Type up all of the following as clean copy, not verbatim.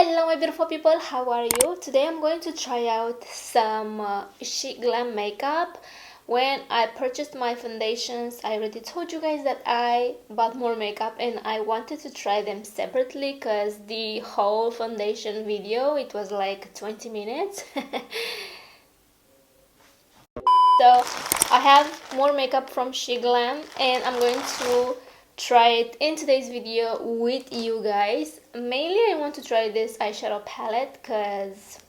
Hello my beautiful people, how are you? Today I'm going to try out some SheGlam makeup. When I purchased my foundations, I already told you guys that I bought more makeup and I wanted to try them separately because the whole foundation video, it was like 20 minutes. So I have more makeup from SheGlam and I'm going to try it in today's video with you guys. Mainly I want to try this eyeshadow palette because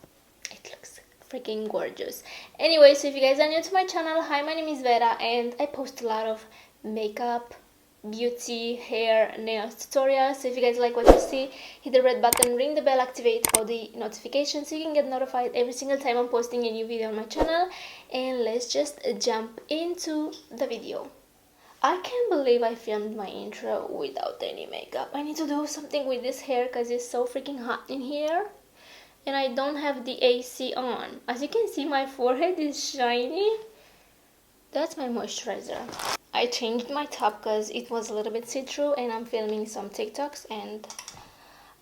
it looks freaking gorgeous. Anyway, so if you guys are new to my channel, hi, my name is Vera and I post a lot of makeup, beauty, hair, nails tutorials. So if you guys like what you see, hit the red button, ring the bell, activate all the notifications so you can get notified every single time I'm posting a new video on my channel. And let's just jump into the video. I can't believe I filmed my intro without any makeup. I need to do something with this hair because it's so freaking hot in here. And I don't have the AC on. As you can see, my forehead is shiny. That's my moisturizer. I changed my top because it was a little bit see-through and I'm filming some TikToks. And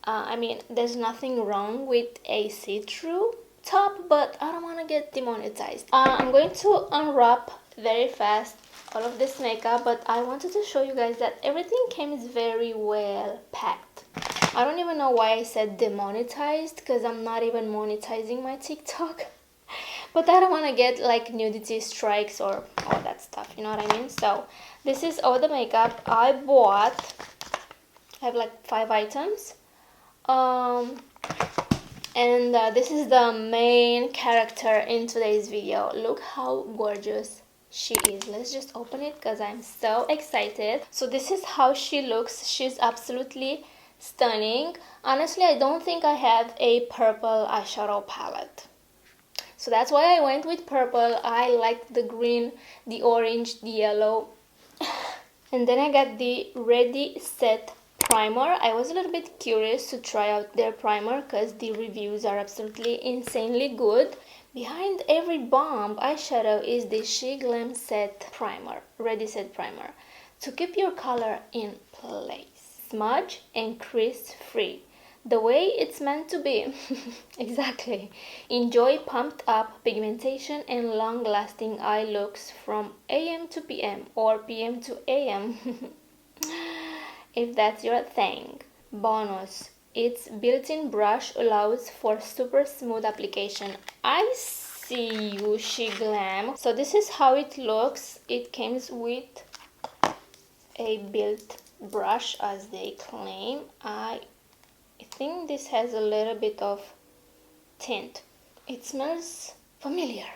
I mean, there's nothing wrong with a see-through top, but I don't want to get demonetized. I'm going to unwrap very fast all of this makeup, but I wanted to show you guys that everything came very well packed. I don't even know why I said demonetized because I'm not even monetizing my TikTok. But I don't want to get like nudity strikes or all that stuff, you know what I mean? So this is all the makeup I bought. I have like 5 items. This is the main character in today's video. Look how gorgeous she is. Let's just open it because I'm so excited. So this is how she looks. She's absolutely stunning. Honestly, I don't think I have a purple eyeshadow palette, so that's why I went with purple. I liked the green, the orange, the yellow. And then I got the Ready Set primer. I was a little bit curious to try out their primer because the reviews are absolutely insanely good. Behind every bomb eyeshadow is the SheGlam Set Primer, Ready Set Primer, to keep your color in place, smudge and crease free, the way it's meant to be. Exactly. Enjoy pumped up pigmentation and long lasting eye looks from AM to PM or PM to AM. If that's your thing. Bonus, its built-in brush allows for super smooth application. I see you, SheGlam. So this is how it looks. It comes with a built brush as they claim. I think this has a little bit of tint. It smells familiar.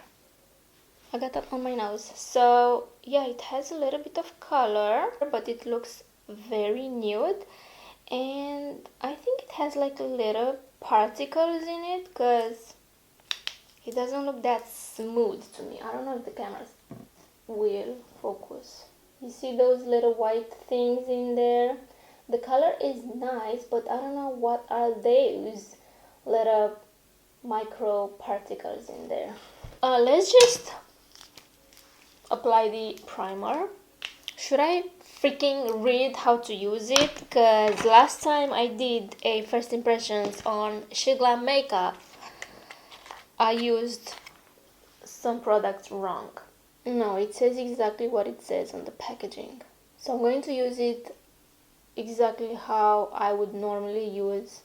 I got that on my nose. So yeah, it has a little bit of color, but it looks very nude. And I think it has like little particles in it because it doesn't look that smooth to me. I don't know if the cameras will focus. You see those little white things in there? The color is nice, but I don't know what are those little micro particles in there. Let's just apply the primer. Should I freaking read how to use it? Because last time I did a first impressions on SheGlam makeup, I used some products wrong. No, it says exactly what it says on the packaging. So I'm going to use it exactly how I would normally use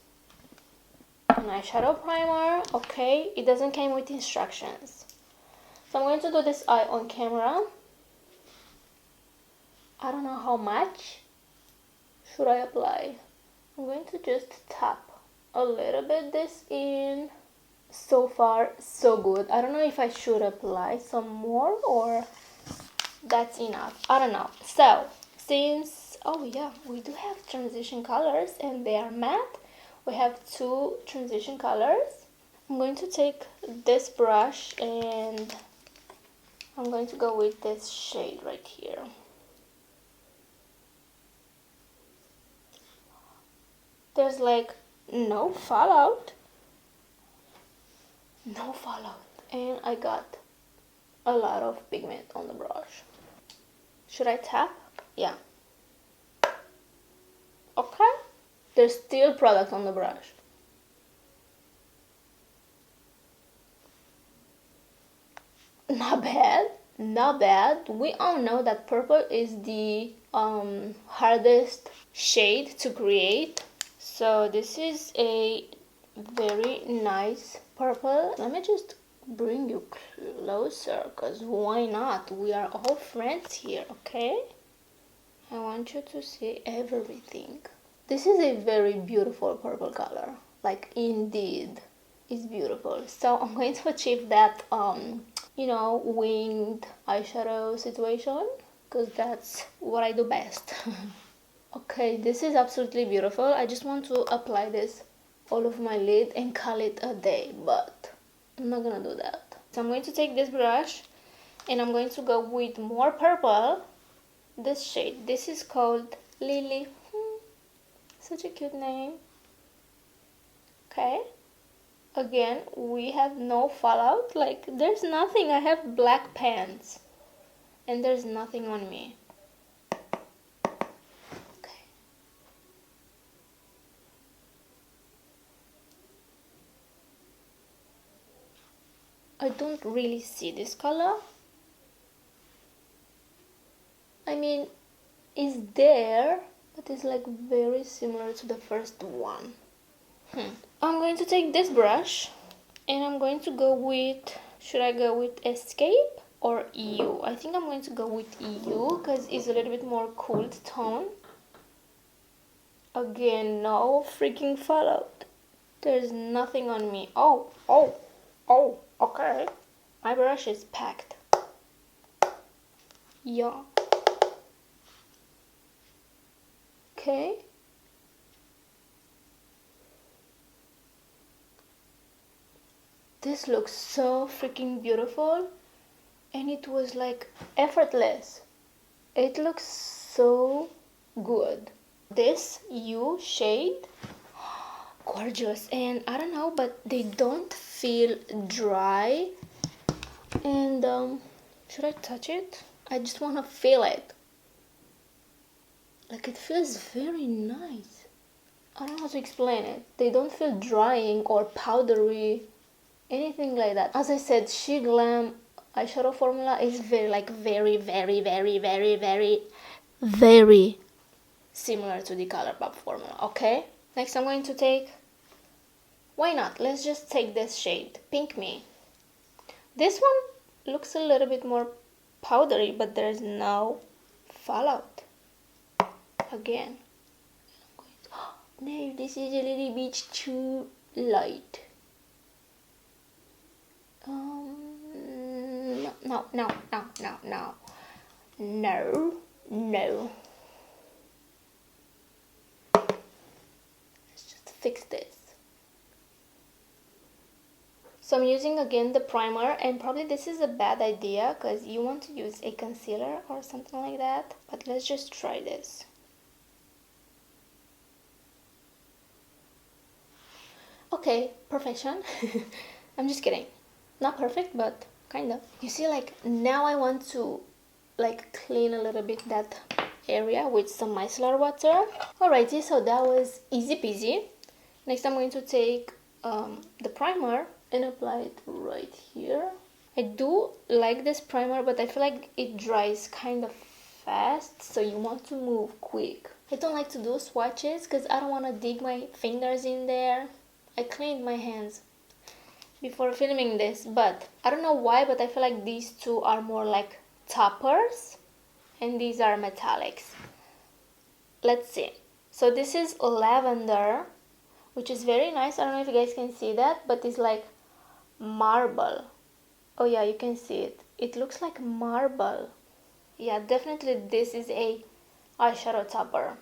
an eyeshadow primer. Okay, it doesn't come with instructions. So I'm going to do this eye on camera. I don't know how much should I apply. I'm going to just tap a little bit this in. So far so good. I don't know if I should apply some more or that's enough. I don't know. So since, oh yeah, we do have transition colors and they are matte. We have 2 transition colors. I'm going to take this brush and I'm going to go with this shade right here. There's like no fallout. No fallout. And I got a lot of pigment on the brush. Should I tap? Yeah. Okay. There's still product on the brush. Not bad, not bad. We all know that purple is the hardest shade to create. So this is a very nice purple. Let me just bring you closer, because why not? We are all friends here, okay? I want you to see everything. This is a very beautiful purple color. Like, indeed, it's beautiful. So I'm going to achieve that you know, winged eyeshadow situation, because that's what I do best. Okay, this is absolutely beautiful. I just want to apply this all over my lid and call it a day, but I'm not gonna do that. So I'm going to take this brush and I'm going to go with more purple. This shade, this is called Lily. Such a cute name. Okay, again, we have no fallout. Like, there's nothing. I have black pants and there's nothing on me. Okay, I don't really see this color. I mean, it's there, but it's like very similar to the first one. I'm going to take this brush and I'm going to go with, should I go with Escape or EU? I think I'm going to go with EU because it's a little bit more cool tone. Again, no freaking fallout. There's nothing on me. Oh, okay. My brush is packed. Yeah. Okay. This looks so freaking beautiful, and it was like effortless. It looks so good. This U shade, gorgeous, and I don't know, but they don't feel dry. And should I touch it? I just want to feel it. Like, it feels very nice. I don't know how to explain it. They don't feel drying or powdery, anything like that. As I said, SheGlam eyeshadow formula is very similar to the ColourPop formula, okay? Next I'm going to take, why not? Let's just take this shade, Pink Me. This one looks a little bit more powdery, but there's no fallout. Again. No, this is a little bit too light. No. Let's just fix this. So I'm using again the primer, and probably this is a bad idea because you want to use a concealer or something like that, but let's just try this. Okay, perfection. I'm just kidding. Not perfect, but kind of. You see, like, now I want to like clean a little bit that area with some micellar water. Alrighty, so that was easy peasy. Next I'm going to take the primer and apply it right here. I do like this primer, but I feel like it dries kind of fast, so you want to move quick. I don't like to do swatches because I don't want to dig my fingers in there. I cleaned my hands before filming this, but I don't know why, but I feel like these two are more like toppers and these are metallics. Let's see. So this is lavender, which is very nice. I don't know if you guys can see that, but it's like marble. Oh yeah, you can see it. It looks like marble. Yeah, definitely this is a eyeshadow topper.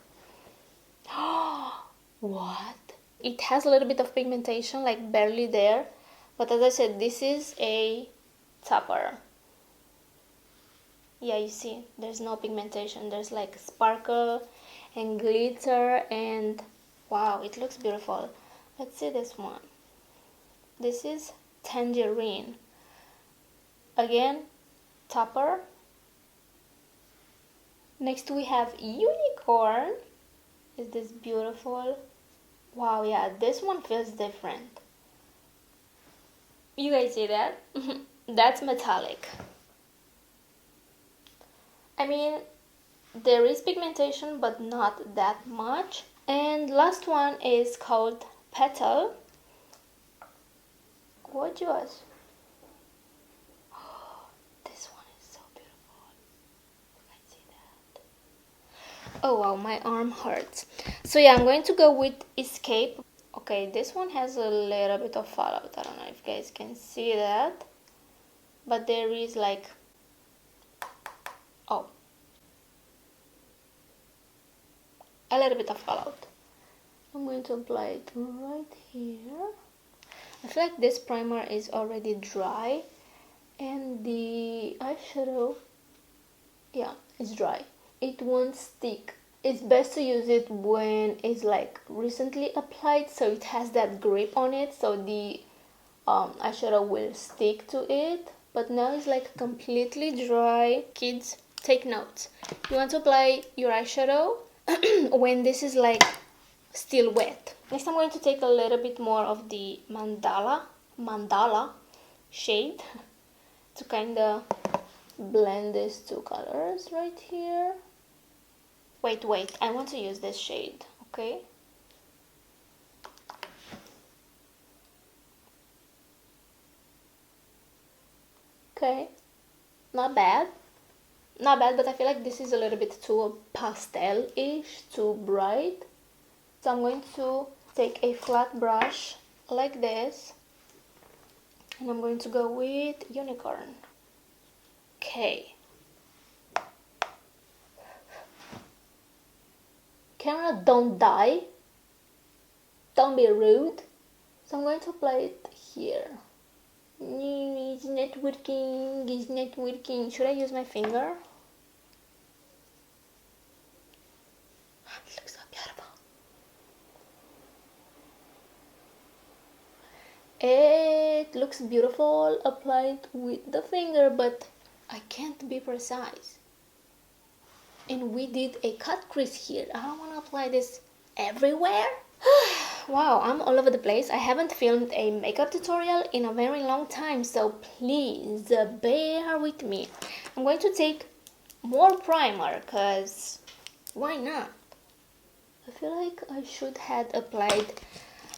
What? It has a little bit of pigmentation, like barely there, but as I said, this is a topper. Yeah, you see, there's no pigmentation. There's like sparkle and glitter, and wow, it looks beautiful. Let's see this one. This is Tangerine. Again, topper. Next we have Unicorn. Is this beautiful? Wow, yeah, this one feels different. You guys see that? that's metallic. I mean, there is pigmentation, but not that much. And last one is called Petal. Gorgeous. This one is so beautiful. You can see that. Oh wow, my arm hurts. So yeah, I'm going to go with Escape. Okay, this one has a little bit of fallout. I don't know if you guys can see that, but there is like, oh, a little bit of fallout. I'm going to apply it right here. I feel like this primer is already dry, and the eyeshadow, yeah, it's dry. It won't stick. It's best to use it when it's like recently applied, so it has that grip on it, so the eyeshadow will stick to it. But now it's like completely dry. Kids, take notes. You want to apply your eyeshadow when this is like still wet. Next, I'm going to take a little bit more of the mandala shade to kind of blend these two colors right here. Wait, I want to use this shade, okay? Okay, not bad, but I feel like this is a little bit too pastel-ish, too bright. So I'm going to take a flat brush like this, and I'm going to go with Unicorn. Okay. Camera, don't die. Don't be rude. So I'm going to apply it here. No, it's not working. It's not working. Should I use my finger? It looks so beautiful. It looks beautiful applied with the finger, but I can't be precise. And we did a cut crease here. I don't want to apply this everywhere. Wow, I'm all over the place. I haven't filmed a makeup tutorial in a very long time, so please bear with me. I'm going to take more primer, because why not? I feel like I should have applied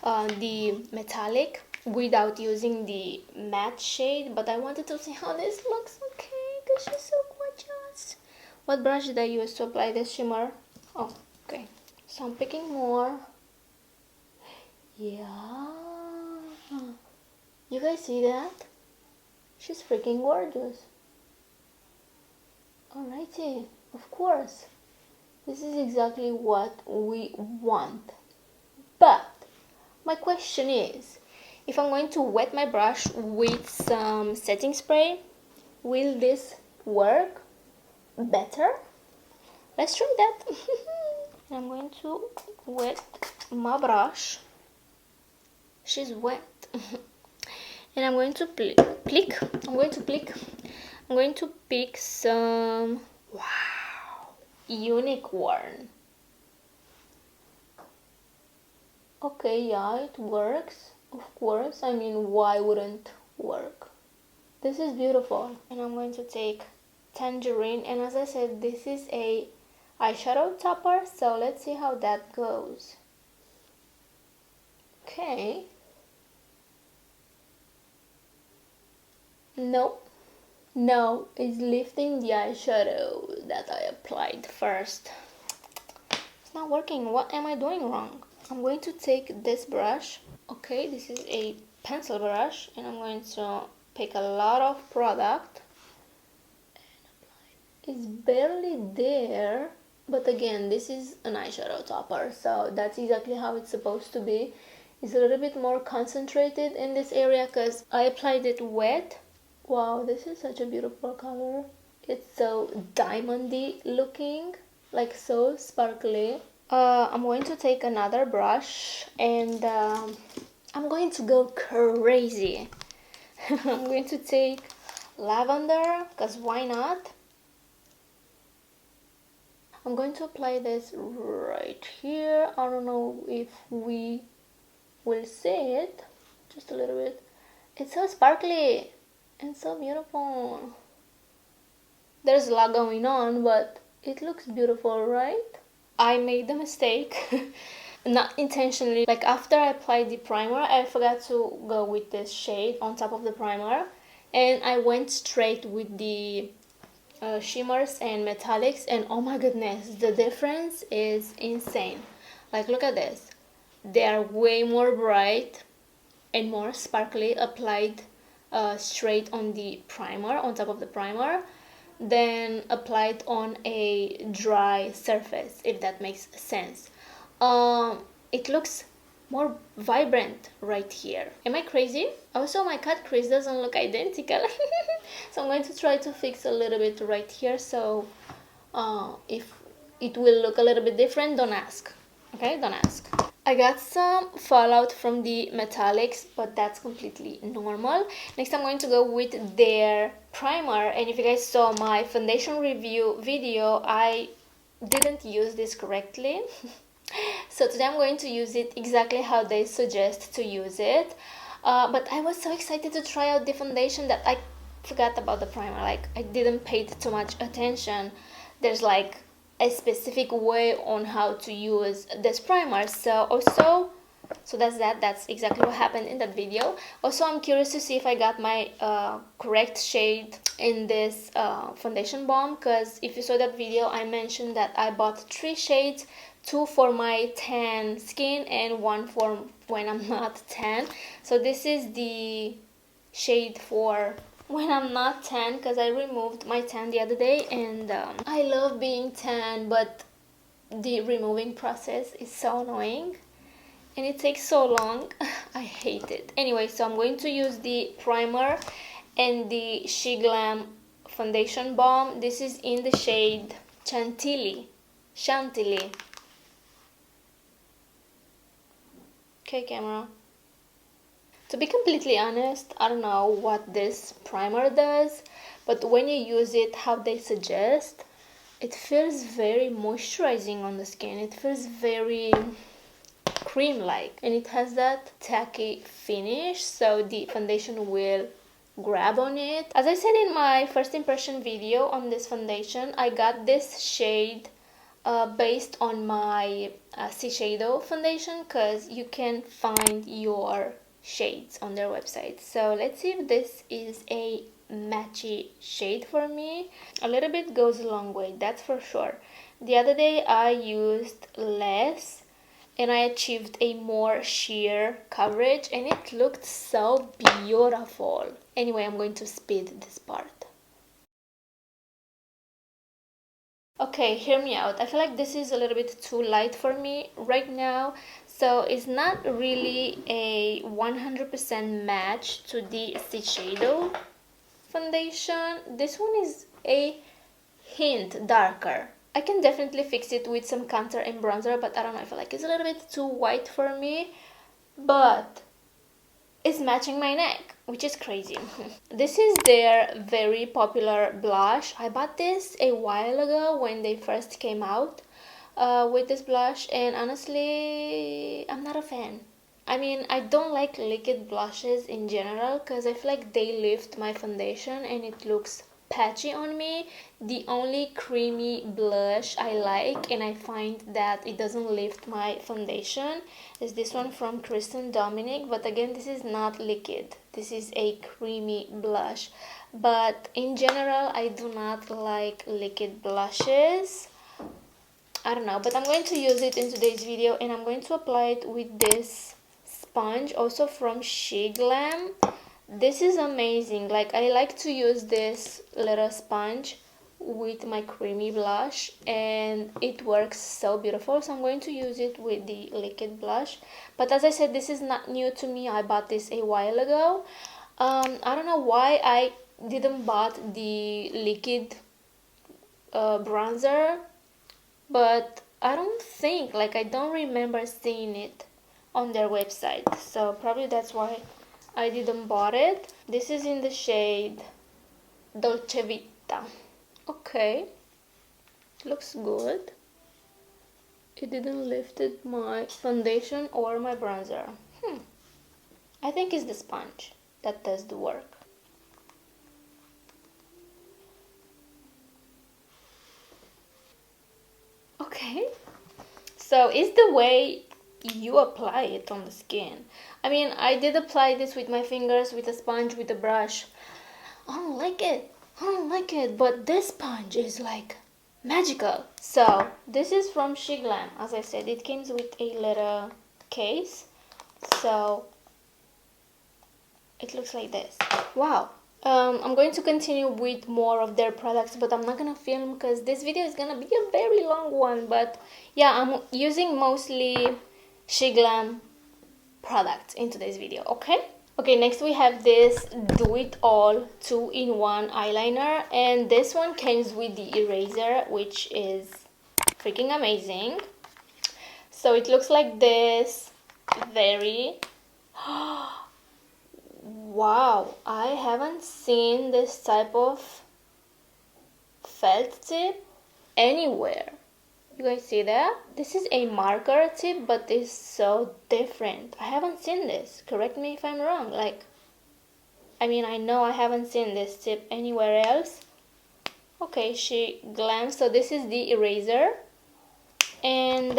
the metallic without using the matte shade, but I wanted to see how this looks, okay, because she's so gorgeous. What brush did I use to apply this shimmer? Oh, okay. So I'm picking more. Yeah. You guys see that? She's freaking gorgeous. Alrighty, of course. This is exactly what we want. But my question is, if I'm going to wet my brush with some setting spray, will this work better? Let's try that. I'm going to wet my brush. She's wet. And I'm going to I'm going to pick some, wow, Unicorn. Okay, yeah, it works. Of course, I mean, why wouldn't work? This is beautiful. And I'm going to take Tangerine, and as I said, this is a eyeshadow topper, so let's see how that goes. Okay. Nope. No, it's lifting the eyeshadow that I applied first. It's not working. What am I doing wrong? I'm going to take this brush. Okay, this is a pencil brush, and I'm going to pick a lot of product. It's barely there, but again, this is an eyeshadow topper, so that's exactly how it's supposed to be. It's a little bit more concentrated in this area because I applied it wet. Wow, this is such a beautiful color. It's so diamondy looking, like so sparkly. I'm going to take another brush, and I'm going to go crazy. I'm going to take lavender, because why not? I'm going to apply this right here. I don't know if we will see it. Just a little bit. It's so sparkly. and so beautiful. There's a lot going on, but it looks beautiful, right? I made the mistake, not intentionally. Like after I applied the primer, I forgot to go with this shade on top of the primer, and I went straight with the shimmers and metallics, and oh my goodness, the difference is insane. Like look at this, they are way more bright and more sparkly applied straight on the primer, on top of the primer, than applied on a dry surface, if that makes sense. It looks more vibrant right here. Am I crazy? Also, my cut crease doesn't look identical. So I'm going to try to fix a little bit right here, so if it will look a little bit different, don't ask. Okay, don't ask. I got some fallout from the metallics, but that's completely normal. Next, I'm going to go with their primer, and if you guys saw my foundation review video, I didn't use this correctly. So today I'm going to use it exactly how they suggest to use it. But I was so excited to try out the foundation that I forgot about the primer. Like I didn't pay too much attention. There's like a specific way on how to use this primer. So that's exactly what happened in that video. Also, I'm curious to see if I got my correct shade in this foundation balm, because if you saw that video, I mentioned that I bought 3 shades, 2 for my tan skin and 1 for when I'm not tan. So this is the shade for when I'm not tan, because I removed my tan the other day, and I love being tan, but the removing process is so annoying and it takes so long. I hate it. Anyway, so I'm going to use the primer and the SheGlam foundation balm. This is in the shade Chantilly. Okay, camera. To be completely honest, I don't know what this primer does, but when you use it how they suggest, it feels very moisturizing on the skin. It feels very cream-like, and it has that tacky finish, so the foundation will grab on it. As I said in my first impression video on this foundation, I got this shade based on my Eyeshadow foundation, because you can find your shades on their website. So let's see if this is a matchy shade for me. A little bit goes a long way, that's for sure. The other day I used less and I achieved a more sheer coverage, and it looked so beautiful. Anyway, I'm going to speed this part. Okay, hear me out. I feel like this is a little bit too light for me right now, so it's not really a 100% match to the Eyeshadow foundation. This one is a hint darker. I can definitely fix it with some contour and bronzer, but I don't know, I feel like it's a little bit too white for me, but it's matching my neck, which is crazy. This is their very popular blush. I bought this a while ago when they first came out with this blush, and honestly, I'm not a fan. I mean, I don't like liquid blushes in general because I feel like they lift my foundation and it looks patchy on me. The only creamy blush I like, and I find that it doesn't lift my foundation, is this one from Kristen Dominic, but again, this is not liquid. This is a creamy blush. But in general, I do not like liquid blushes. I don't know, but I'm going to use it in today's video, and I'm going to apply it with this sponge, also from SheGlam. This is amazing. Like, I like to use this little sponge with my creamy blush, and it works so beautiful. So I'm going to use it with the liquid blush, but as I said, this is not new to me. I bought this a while ago. I don't know why I didn't bought the liquid bronzer, but I don't think, like, I don't remember seeing it on their website, so probably that's why I didn't bought it. This is in the shade Dolce Vita. Okay, looks good. It didn't lifted my foundation or my bronzer. I think it's the sponge that does the work. So it's the way you apply it on the skin. I mean, I did apply this with my fingers, with a sponge, with a brush. I don't like it. I don't like it. But this sponge is like magical. So this is from SheGlam. As I said, it comes with a little case. So it looks like this. Wow. I'm going to continue with more of their products, but I'm not gonna film because this video is gonna be a very long one. But yeah, I'm using mostly SheGlam products in today's video. Okay, next we have this Do It All 2-in-1 eyeliner, and this one comes with the eraser, which is freaking amazing. So it looks like this. Very wow, I haven't seen this type of felt tip anywhere. You guys see that? This is a marker tip, but it's so different. I haven't seen this. Correct me if I'm wrong. Like, I mean, I know I haven't seen this tip anywhere else. Okay, SheGlam. So this is the eraser, and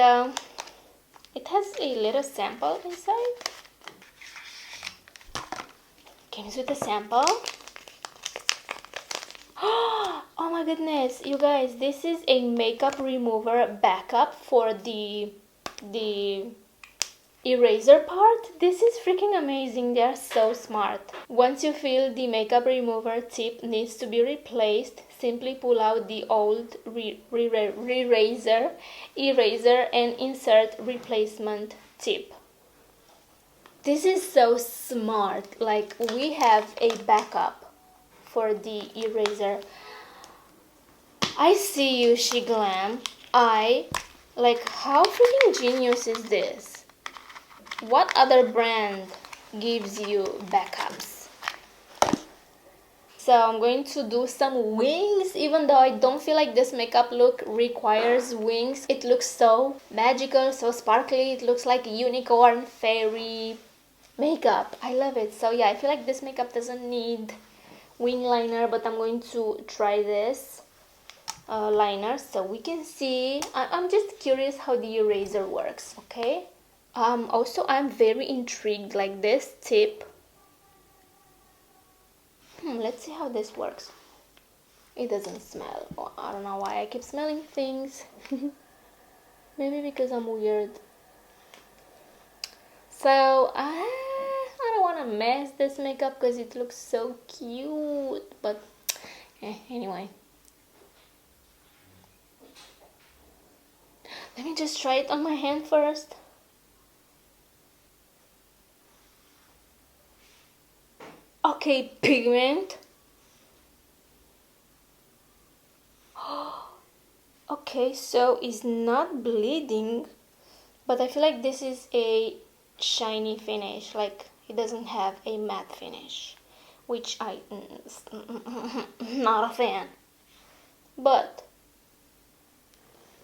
it has a little sample inside. Comes with a sample. Oh my goodness, you guys, this is a makeup remover backup for the eraser part. This is freaking amazing. They are so smart. Once you feel the makeup remover tip needs to be replaced, simply pull out the old eraser and insert replacement tip. This is so smart. Like, we have a backup for the eraser. I see you, SheGlam. Like, how freaking genius is this? What other brand gives you backups? So I'm going to do some wings, even though I don't feel like this makeup look requires wings. It looks so magical, so sparkly. It looks like unicorn, fairy makeup. I love it. So yeah, I feel like this makeup doesn't need wing liner, but I'm going to try this liner so we can see. I'm just curious how the eraser works. Okay. Also, I'm very intrigued, like this tip. Let's see how this works. It doesn't smell. Oh, I don't know why I keep smelling things. Maybe because I'm weird. So I don't want to mess this makeup because it looks so cute. But anyway. Let me just try it on my hand first. Okay, pigment. Okay, so it's not bleeding, but I feel like this is a shiny finish. Like, it doesn't have a matte finish, which I'm not a fan. But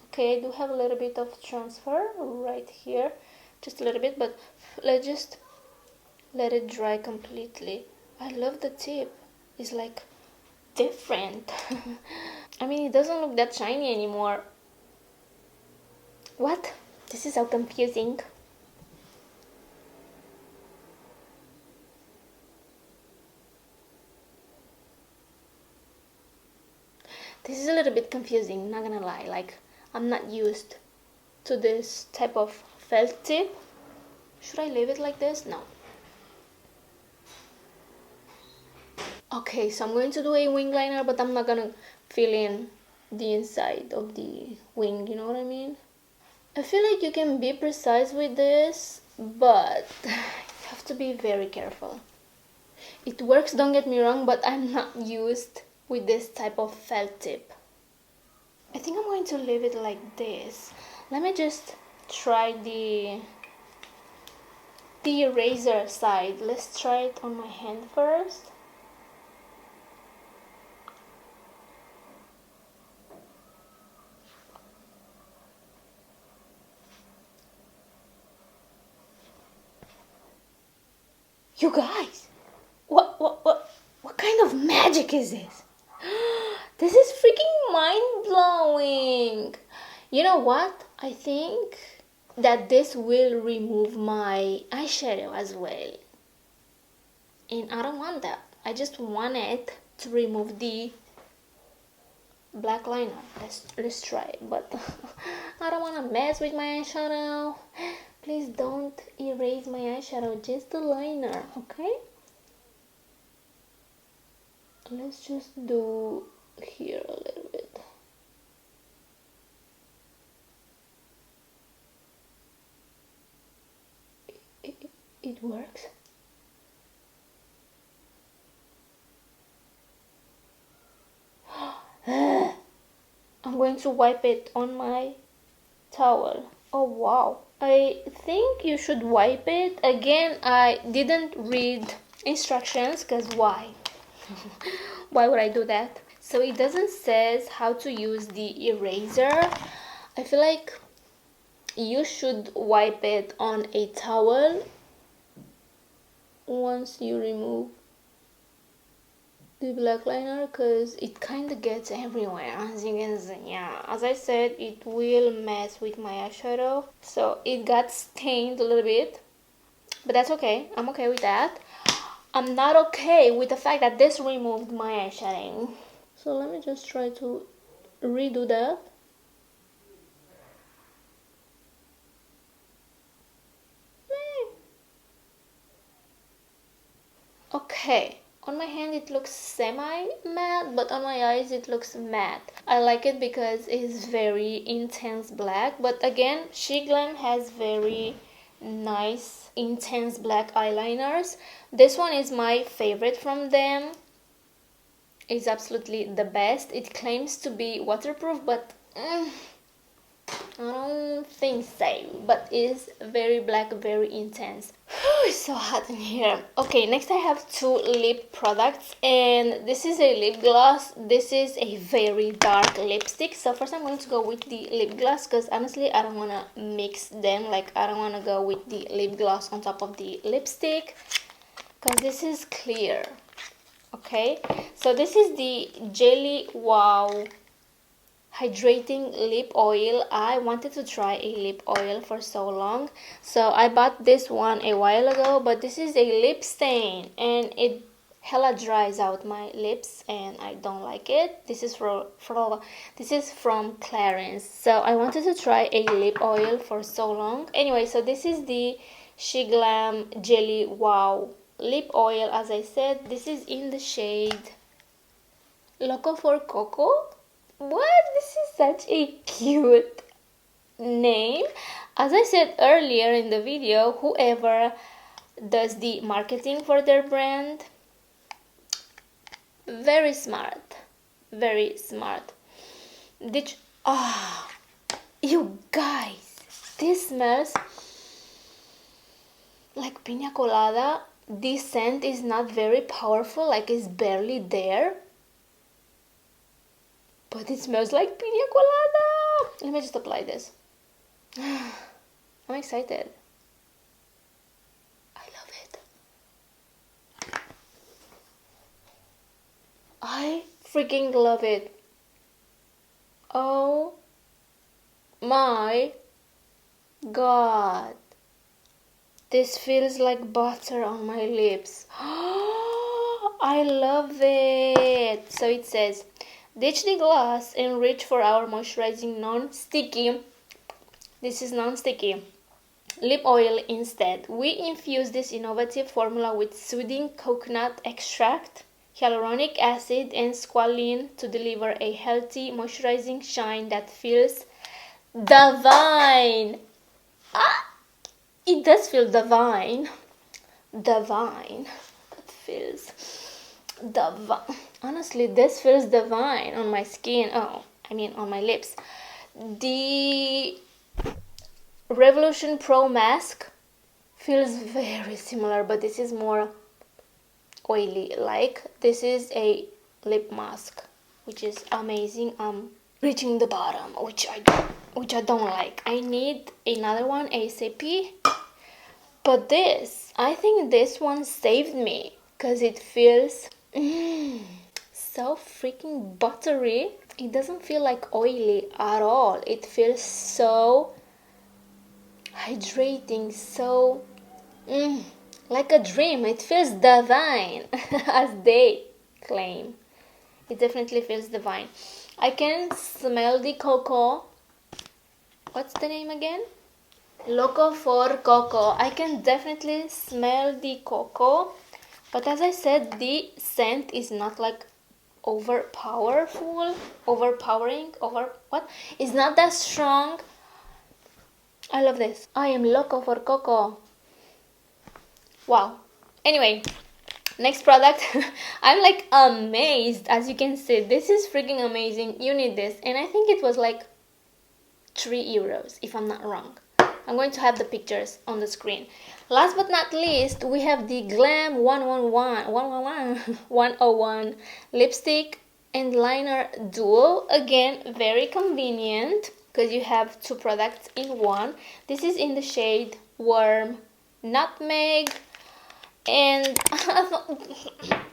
okay, I do have a little bit of transfer right here, just a little bit, but let's just let it dry completely. I love the tip. It's like different. I mean, it doesn't look that shiny anymore. What? This is so confusing. This is a little bit confusing, not gonna lie. Like, I'm not used to this type of felt tip. Should I leave it like this? No. Okay, so I'm going to do a wing liner, but I'm not gonna fill in the inside of the wing, you know what I mean? I feel like you can be precise with this, but you have to be very careful. It works, don't get me wrong, but I'm not used with this type of felt tip. I think I'm going to leave it like this. Let me just try the eraser side. Let's try it on my hand first. You guys, what kind of magic is this? This is freaking mind-blowing. You know what? I think that this will remove my eyeshadow as well, and I don't want that. I just want it to remove the black liner. Let's try it, but I don't want to mess with my eyeshadow. Please don't erase my eyeshadow, just the liner, okay? Let's just do here a little bit. It works. I'm going to wipe it on my towel. Oh wow, I think you should wipe it. Again, I didn't read instructions, because why? Why would I do that? So it doesn't says how to use the eraser. I feel like you should wipe it on a towel once you remove the black liner, because it kind of gets everywhere, as you can see. Yeah, as I said, it will mess with my eyeshadow, so it got stained a little bit, but that's okay. I'm okay with that. I'm not okay with the fact that this removed my eyeshadow, so let me just try to redo that. Okay, on my hand it looks semi-matte, but on my eyes it looks matte. I like it because it's very intense black, but again, SheGlam has very nice intense black eyeliners. This one is my favorite from them. It's absolutely the best. It claims to be waterproof, but I don't think so, but it's very black, very intense. It's so hot in here. Okay, next I have two lip products, and this is a lip gloss. This is a very dark lipstick. So first I'm going to go with the lip gloss, because honestly I don't want to mix them. Like, I don't want to go with the lip gloss on top of the lipstick, because this is clear. Okay, so this is the Jelly Wow Hydrating lip oil. I wanted to try a lip oil for so long, so I bought this one a while ago, but this is a lip stain and it hella dries out my lips and I don't like it. This is from Clarins, so I wanted to try a lip oil for so long. Anyway, so this is the SheGlam Jelly Wow lip oil. As I said, this is in the shade Loco for Coco. What? This is such a cute name. As I said earlier in the video, whoever does the marketing for their brand, very smart. Very smart. You guys, this smells like piña colada. This scent is not very powerful, like it's barely there, but it smells like piña colada. Let me just apply this. I'm excited. I love it. I freaking love it. Oh my god. This feels like butter on my lips. I love it. So it says, ditch the gloss and reach for our moisturizing non-sticky. This is non-sticky lip oil instead. We infuse this innovative formula with soothing coconut extract, hyaluronic acid, and squalene to deliver a healthy, moisturizing shine that feels divine. It does feel divine. Divine. That feels divine. Honestly, this feels divine on my skin. Oh, I mean on my lips. The Revolution Pro Mask feels very similar, but this is more oily. Like, this is a lip mask, which is amazing. I'm reaching the bottom, which I don't like. I need another one ASAP. But this, I think this one saved me, because it feels so freaking buttery. It doesn't feel like oily at all. It feels so hydrating, so like a dream. It feels divine, as they claim. It definitely feels divine. I can smell the cocoa. What's the name again? Loco for Cocoa. I can definitely smell the cocoa, but as I said, the scent is not like overpowering, it's not that strong. I love this. I am loco for cocoa. Wow. Anyway, next product. I'm like amazed. As you can see, this is freaking amazing. You need this, and I think it was like €3 if I'm not wrong. I'm going to have the pictures on the screen. Last but not least, we have the Glam 101 lipstick and liner duo. Again, very convenient because you have two products in one. This is in the shade Warm Nutmeg, and I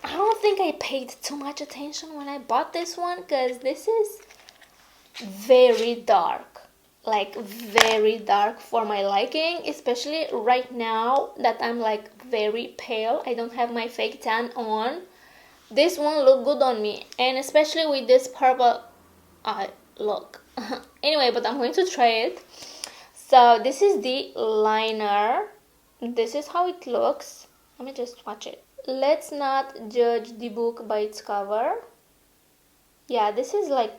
don't think I paid too much attention when I bought this one because this is very dark, like very dark for my liking, especially right now that I'm like very pale. I don't have my fake tan on. This one look good on me, and especially with this purple eye look. Anyway, but I'm going to try it. So this is the liner. This is how it looks. Let me just watch it. Let's not judge the book by its cover. Yeah, this is like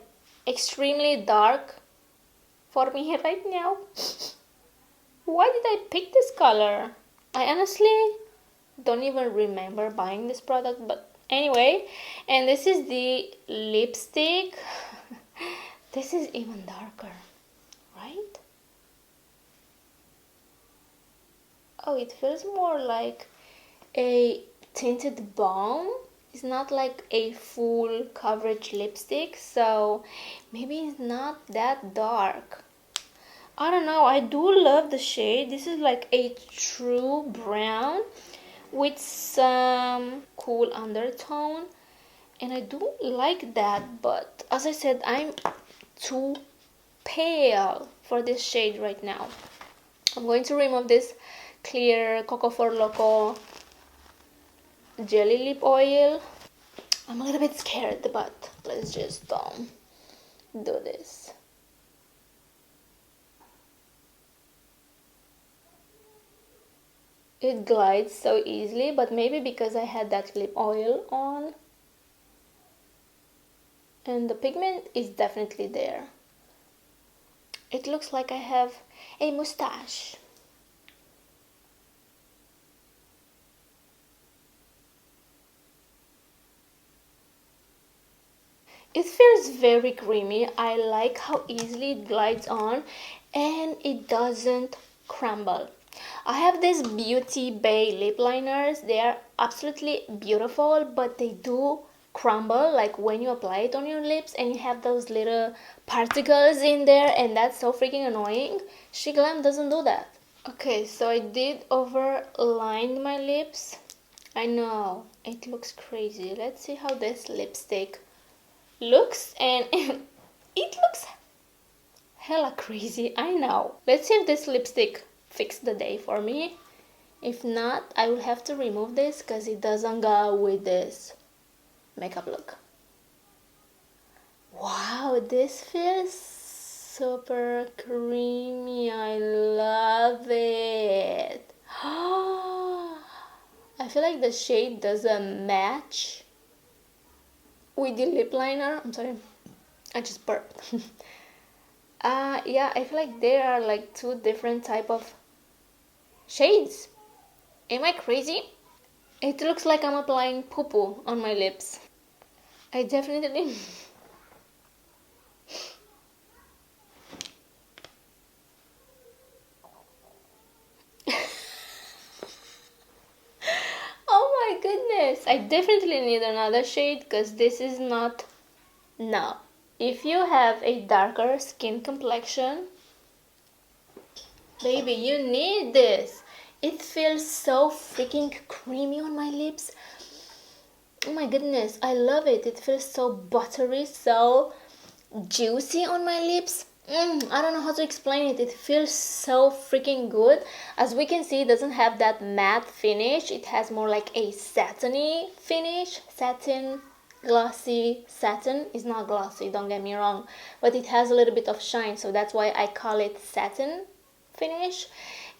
extremely dark for me right now. Why did I pick this color? I honestly don't even remember buying this product, but anyway. And this is the lipstick. This is even darker, right? Oh, it feels more like a tinted balm. It's not like a full coverage lipstick, so maybe it's not that dark. I don't know. I do love the shade. This is like a true brown with some cool undertone, and I do like that, but as I said, I'm too pale for this shade right now. I'm going to remove this clear Coco for Loco jelly lip oil. I'm a little bit scared, but let's just do this. It glides so easily, but maybe because I had that lip oil on, and the pigment is definitely there. It looks like I have a mustache. It feels very creamy. I like how easily it glides on and it doesn't crumble. I have these Beauty Bay lip liners. They are absolutely beautiful, but they do crumble like when you apply it on your lips and you have those little particles in there, and that's so freaking annoying. SheGlam doesn't do that. Okay, so I did overline my lips. I know, it looks crazy. Let's see how this lipstick looks, and it looks hella crazy. I know. Let's see if this lipstick fixed the day for me. If not, I will have to remove this because it doesn't go with this makeup look. Wow, this feels super creamy. I love it. I feel like the shade doesn't match with the lip liner. I'm sorry, I just burped. Yeah, I feel like there are like two different type of shades. Am I crazy? It looks like I'm applying poo-poo on my lips. I definitely oh my goodness, I definitely need another shade because this is not. No, if you have a darker skin complexion, baby, you need this. It feels so freaking creamy on my lips. Oh my goodness, I love it. It feels so buttery, so juicy on my lips. I don't know how to explain it. It feels so freaking good. As we can see, it doesn't have that matte finish. It has more like a satiny finish. Satin, glossy. Satin is not glossy, don't get me wrong. But it has a little bit of shine, so that's why I call it satin finish.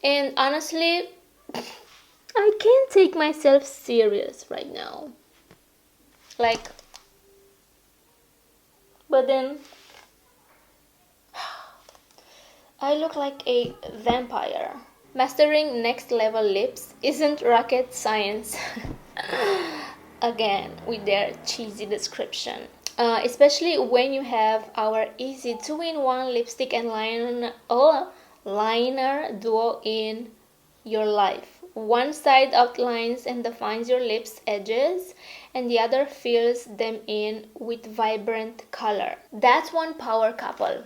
And honestly, I can't take myself serious right now. Like, but then I look like a vampire. Mastering next level lips isn't rocket science. Again, with their cheesy description. Especially when you have our easy 2-in-1 lipstick and liner duo in your life. One side outlines and defines your lips' edges, and the other fills them in with vibrant color. That's one power couple.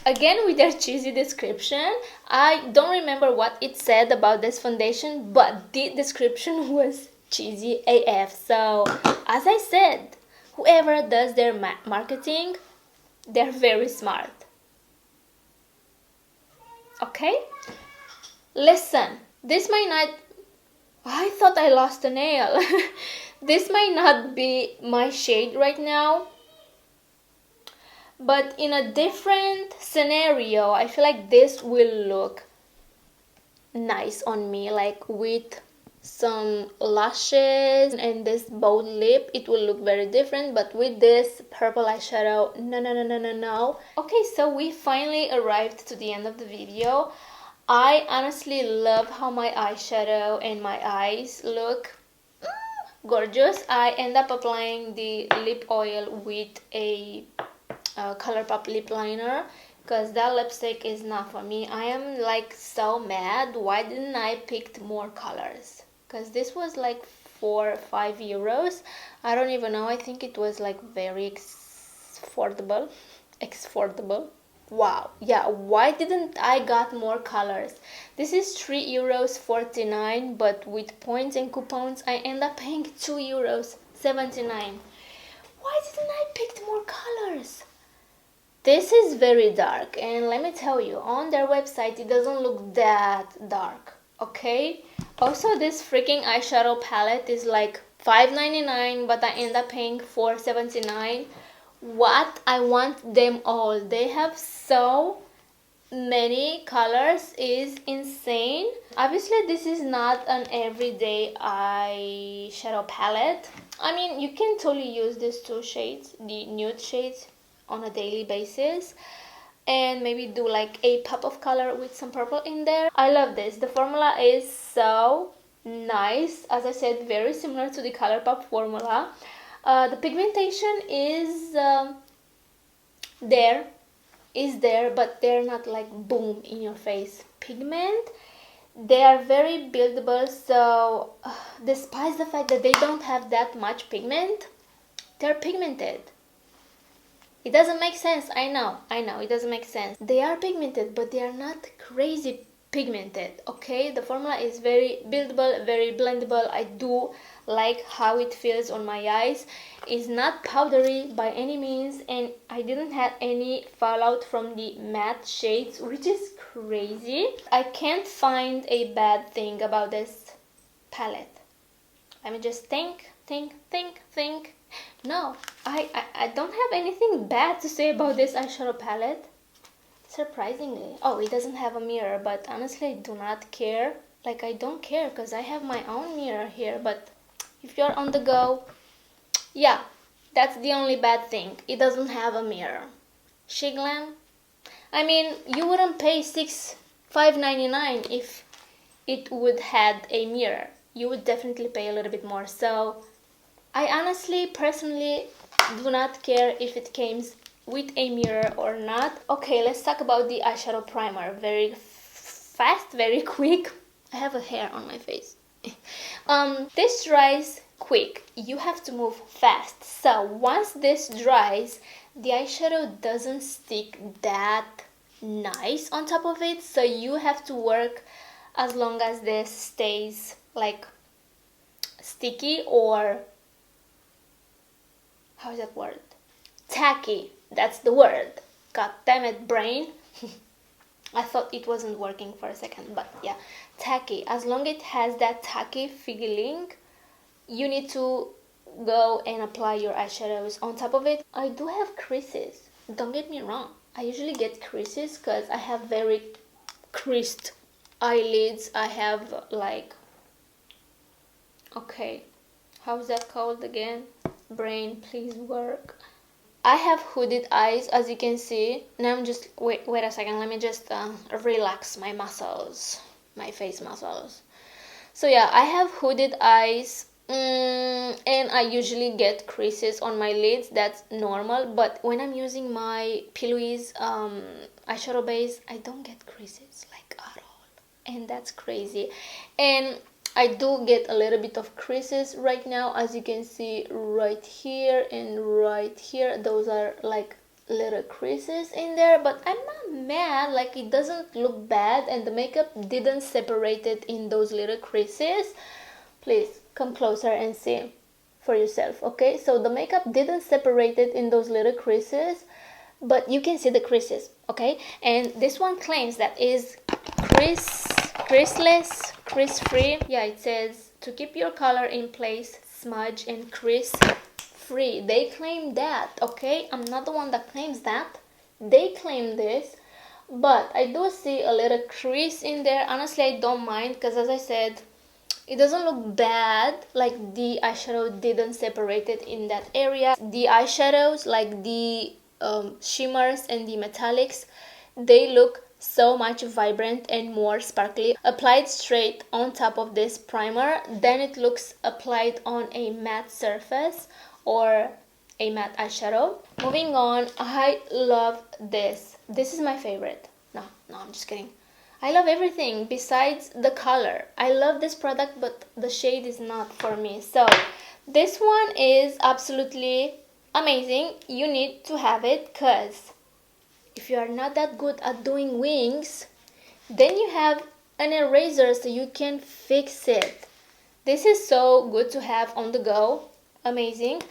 Again, with their cheesy description, I don't remember what it said about this foundation, but the description was cheesy AF. So, as I said, whoever does their marketing, they're very smart. Okay? Listen, this might not... I thought I lost a nail. This might not be my shade right now. But in a different scenario, I feel like this will look nice on me. Like with some lashes and this bold lip, it will look very different. But with this purple eyeshadow, no. Okay, so we finally arrived to the end of the video. I honestly love how my eyeshadow and my eyes look. Gorgeous. I end up applying the lip oil with a ColourPop lip liner because that lipstick is not for me. I am like so mad. Why didn't I pick more colors? Because this was like 4 or 5 euros. I don't even know. I think it was like very affordable. Wow. Yeah, why didn't I got more colors? This is 3 euros 49, but with points and coupons I end up paying 2 euros 79. Why didn't I pick more colors? This is very dark, and let me tell you, on their website it doesn't look that dark, okay? Also, this freaking eyeshadow palette is like $5.99, but I end up paying $4.79. What? I want them all. They have so many colors, is insane. Obviously, this is not an everyday eyeshadow palette. I mean, you can totally use these 2 shades, the nude shades, on a daily basis, and maybe do like a pop of color with some purple in there. I love this. The formula is so nice. As I said, very similar to the ColourPop formula. The pigmentation is there, but they're not like boom in your face pigment. They are very buildable, so despite the fact that they don't have that much pigment, they're pigmented. It doesn't make sense. I know, it doesn't make sense. They are pigmented, but they are not crazy pigmented, okay? The formula is very buildable, very blendable. I do like how it feels on my eyes. It's not powdery by any means, and I didn't have any fallout from the matte shades, which is crazy. I can't find a bad thing about this palette. Let me just think. No, I don't have anything bad to say about this eyeshadow palette, surprisingly. Oh, it doesn't have a mirror, but honestly I do not care. Like, I don't care because I have my own mirror here, but if you're on the go, yeah, that's the only bad thing. It doesn't have a mirror. SheGlam, I mean, you wouldn't pay $5.99 if it would had a mirror. You would definitely pay a little bit more. So I honestly, personally, do not care if it comes with a mirror or not. Okay, let's talk about the eyeshadow primer. Very fast, very quick. I have a hair on my face. This dries quick. You have to move fast. So once this dries, the eyeshadow doesn't stick that nice on top of it. So you have to work as long as this stays like sticky, or how is that word? Tacky. That's the word. God damn it, brain. I thought it wasn't working for a second, but yeah, tacky. As long as it has that tacky feeling, you need to go and apply your eyeshadows on top of it. I do have creases, don't get me wrong. I usually get creases because I have very creased eyelids. I have like, okay, how's that called again? Brain, please work. I have hooded eyes, as you can see. Now I'm just, wait a second, let me just relax my muscles, my face muscles. So yeah, I have hooded eyes, and I usually get creases on my lids. That's normal, but when I'm using my Pillowy's eyeshadow base, I don't get creases like at all, and that's crazy. And I do get a little bit of creases right now, as you can see right here and right here. Those are like little creases in there, but I'm not mad. Like, it doesn't look bad, and the makeup didn't separate it in those little creases. Please come closer and see for yourself, okay? So the makeup didn't separate it in those little creases, but you can see the creases, okay? And this one claims that is creaseless, crease-free. Yeah, it says to keep your color in place, smudge and crease-free. They claim that, okay? I'm not the one that claims that. They claim this, but I do see a little crease in there. Honestly, I don't mind because, as I said, it doesn't look bad. Like, the eyeshadow didn't separate it in that area. The eyeshadows, like the shimmers and the metallics, they look so much vibrant and more sparkly applied straight on top of this primer than it looks applied on a matte surface or a matte eyeshadow. Moving on, I love this. This is my favorite. No, I'm just kidding. I love everything besides the color. I love this product, but the shade is not for me. So this one is absolutely amazing. You need to have it, because if you are not that good at doing wings, then you have an eraser so you can fix it. This is so good to have on the go. Amazing.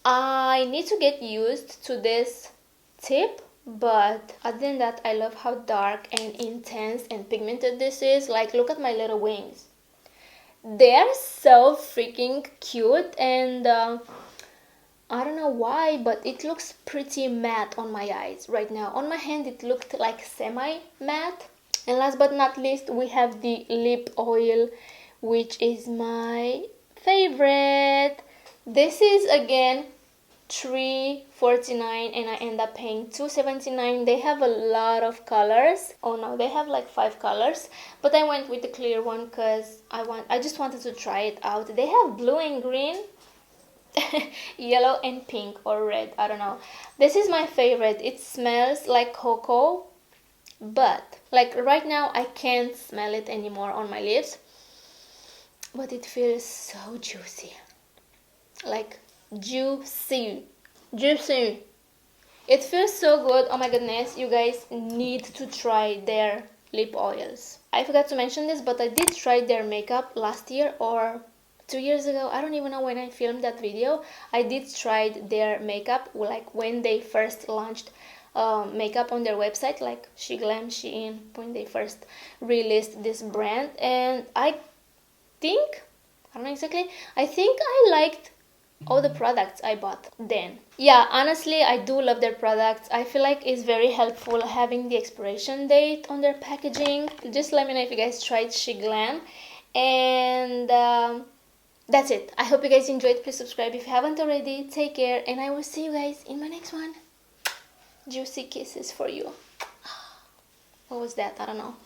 I need to get used to this tip, but other than that, I love how dark and intense and pigmented this is. Like, look at my little wings. They're so freaking cute, and I don't know why, but it looks pretty matte on my eyes right now. On my hand, it looked like semi-matte. And last but not least, we have the lip oil, which is my favorite. This is, again, $3.49 and I end up paying $2.79. They have a lot of colors. Oh no, they have like 5 colors, but I went with the clear one because I just wanted to try it out. They have blue and green, yellow and pink or red, I don't know. This is my favorite. It smells like cocoa, but like right now I can't smell it anymore on my lips, but it feels so juicy. Like, juicy. It feels so good. Oh my goodness, you guys need to try their lip oils. I forgot to mention this, but I did try their makeup last year or 2 years ago. I don't even know when I filmed that video. I did try their makeup, like when they first launched makeup on their website, like SheGlam, Shein, when they first released this brand. And I think I liked all the products I bought then. Yeah, honestly, I do love their products. I feel like it's very helpful having the expiration date on their packaging. Just let me know if you guys tried SheGlam. And that's it. I hope you guys enjoyed. Please subscribe if you haven't already. Take care, and I will see you guys in my next one. Juicy kisses for you. What was that? I don't know.